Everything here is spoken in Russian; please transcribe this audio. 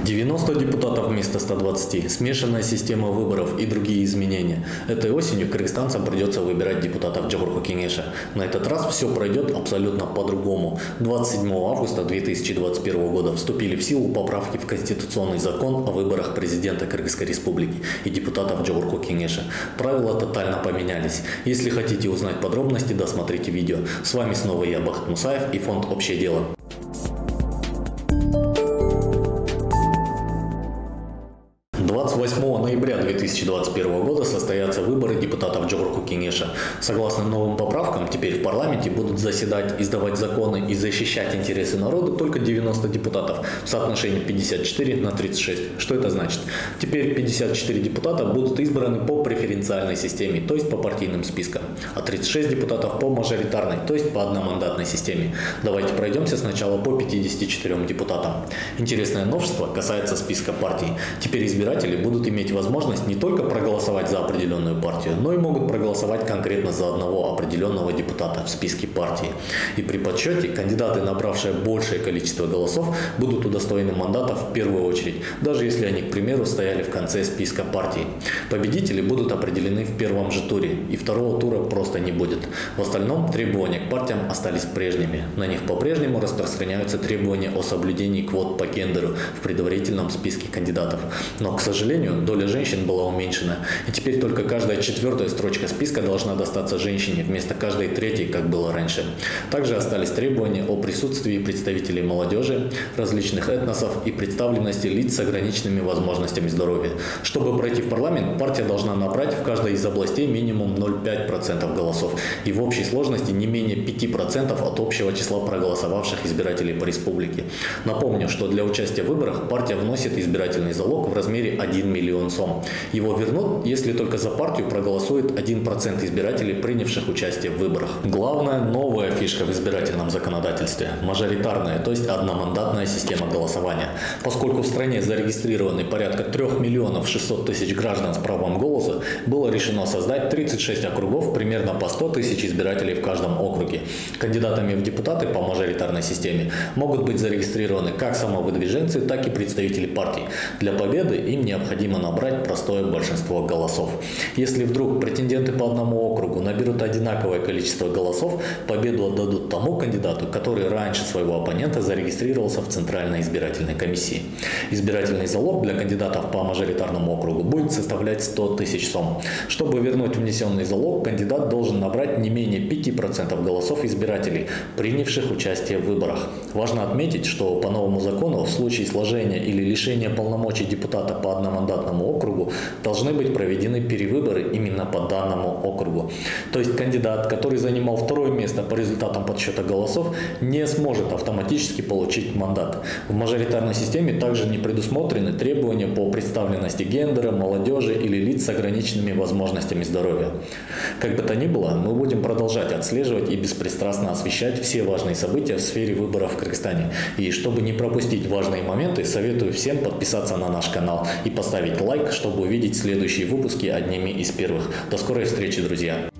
90 депутатов вместо 120, смешанная система выборов и другие изменения. Этой осенью кыргызстанцам придется выбирать депутатов Жогорку Кеңеша. На этот раз все пройдет абсолютно по-другому. 27 августа 2021 года вступили в силу поправки в Конституционный закон о выборах президента Кыргызской Республики и депутатов Жогорку Кеңеша. Правила тотально поменялись. Если хотите узнать подробности, досмотрите видео. С вами снова я, Бахыт Мусаев и фонд «Общее дело». 28 ноября 2021 года состоятся выборы депутатов Жогорку Кеңеша. Согласно новым поправкам, теперь в парламенте будут заседать, издавать законы и защищать интересы народа только 90 депутатов в соотношении 54 на 36. Что это значит? Теперь 54 депутата будут избраны по преференциальной системе, то есть по партийным спискам, а 36 депутатов по мажоритарной, то есть по одномандатной системе. Давайте пройдемся сначала по 54 депутатам. Интересное новшество касается списка партий. Теперь избиратели будут иметь возможность не только проголосовать за определенную партию, но и могут проголосовать конкретно за одного определенного депутата в списке партии. И при подсчете кандидаты, набравшие большее количество голосов, будут удостоены мандатов в первую очередь, даже если они, к примеру, стояли в конце списка партии. Победители будут определены в первом же туре, и второго тура просто не будет. В остальном требования к партиям остались прежними. На них по-прежнему распространяются требования о соблюдении квот по гендеру в предварительном списке кандидатов. Но, к сожалению, доля женщин была уменьшена, и теперь только каждая четвертая строчка списка должна достаться женщине вместо каждой третьей, как было раньше. Также остались требования о присутствии представителей молодежи, различных этносов и представленности лиц с ограниченными возможностями здоровья. Чтобы пройти в парламент, партия должна набрать в каждой из областей минимум 0,5% голосов и в общей сложности не менее 5% от общего числа проголосовавших избирателей по республике. Напомню, что для участия в выборах партия вносит избирательный залог в размере 1 миллион сом. Его вернут, если только за партию проголосует 1% избирателей, принявших участие в выборах. Главная новая фишка в избирательном законодательстве – мажоритарная, то есть одномандатная система голосования. Поскольку в стране зарегистрированы порядка 3 миллионов 600 тысяч граждан с правом голоса, было решено создать 36 округов, примерно по 100 тысяч избирателей в каждом округе. Кандидатами в депутаты по мажоритарной системе могут быть зарегистрированы как самовыдвиженцы, так и представители партий. Для победы им необходимо набрать простое большинство голосов. Если вдруг претенденты по одному округу наберут одинаковое количество голосов, победу отдадут тому кандидату, который раньше своего оппонента зарегистрировался в Центральной избирательной комиссии. Избирательный залог для кандидатов по мажоритарному округу будет составлять 100 тысяч сом. Чтобы вернуть внесенный залог, кандидат должен набрать не менее 5% голосов избирателей, принявших участие в выборах. Важно отметить, что по новому закону в случае сложения или лишения полномочий депутата по одномандатному округу должны быть проведены перевыборы именно по данному округу. То есть кандидат, который занимал второе место по результатам подсчета голосов, не сможет автоматически получить мандат. В мажоритарной системе также не предусмотрены требования по представленности гендера, молодежи или лиц с ограниченными возможностями здоровья. Как бы то ни было, мы будем продолжать отслеживать и беспристрастно освещать все важные события в сфере выборов в Кыргызстане. И чтобы не пропустить важные моменты, советую всем подписаться на наш канал и поставить лайк, чтобы увидеть следующие выпуски одними из первых. До скорой встречи, друзья!